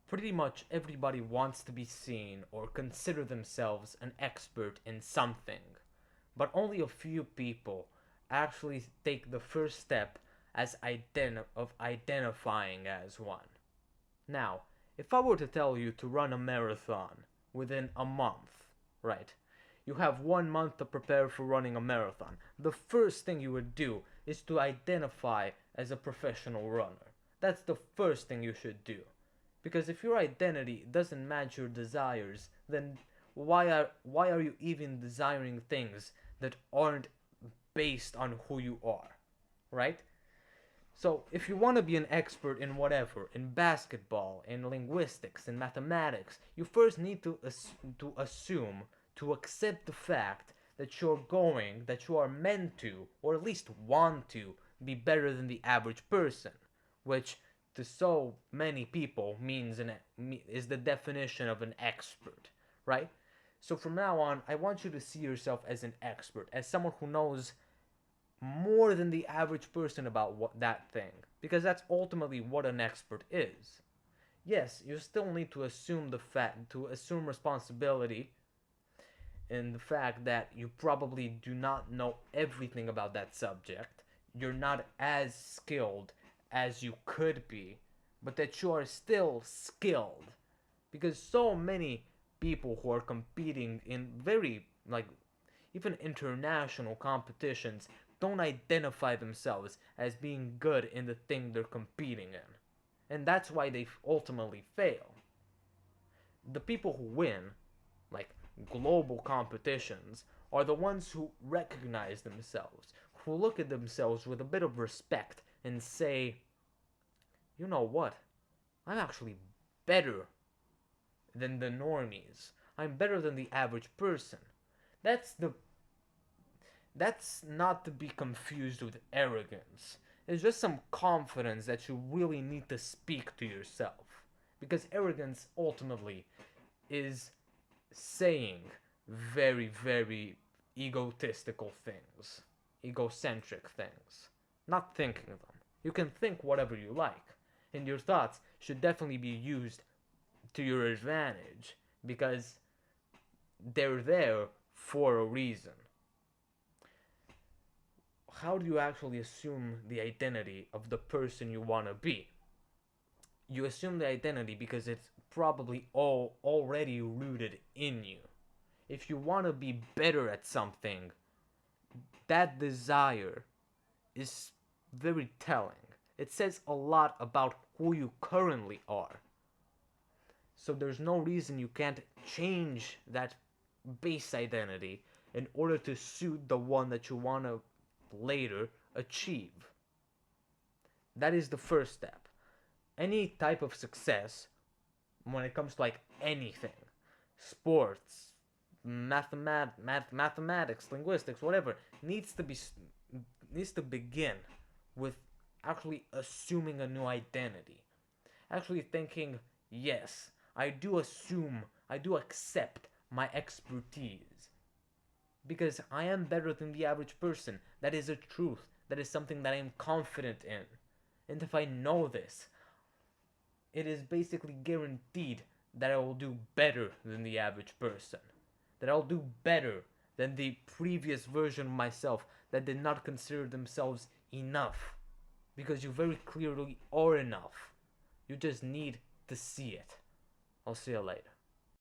Pretty much everybody wants to be seen or consider themselves an expert in something, but only a few people actually take the first step of identifying as one. Now, if I were to tell you to run a marathon within a month, right? You have 1 month to prepare for running a marathon. The first thing you would do is to identify as a professional runner. That's the first thing you should do. Because if your identity doesn't match your desires, then why are you even desiring things that aren't based on who you are, right? So, if you want to be an expert in whatever, in basketball, in linguistics, in mathematics, you first need to assume, to accept the fact that you are meant to, or at least want to, be better than the average person, which to so many people is the definition of an expert, right? So from now on, I want you to see yourself as an expert, as someone who knows more than the average person about that thing, because that's ultimately what an expert is. Yes, you still need to assume responsibility in the fact that you probably do not know everything about that subject. You're not as skilled as you could be, but that you are still skilled. Because so many people who are competing in very, like, even international competitions don't identify themselves as being good in the thing they're competing in. And that's why they ultimately fail. The people who win, like global competitions, are the ones who recognize themselves, who look at themselves with a bit of respect and say, you know what? I'm actually better than the normies. I'm better than the average person. That's the that's not to be confused with arrogance. It's just some confidence that you really need to speak to yourself. Because arrogance ultimately is saying very, very egotistical things, egocentric things, not thinking them. You can think whatever you like, and your thoughts should definitely be used to your advantage because they're there for a reason. How do you actually assume the identity of the person you want to be? You assume the identity because it's probably all already rooted in you. If you want to be better at something, that desire is very telling. It says a lot about who you currently are. So there's no reason you can't change that base identity in order to suit the one that you want to later achieve. That is the first step. Any type of success, when it comes to like anything, sports, mathematics, linguistics, whatever, needs to begin with actually assuming a new identity. Actually thinking, yes, I do accept my expertise because I am better than the average person. That is a truth. That is something that I am confident in. And if I know this, it is basically guaranteed that I will do better than the average person. That I'll do better than the previous version of myself that did not consider themselves enough. Because you very clearly are enough. You just need to see it. I'll see you later.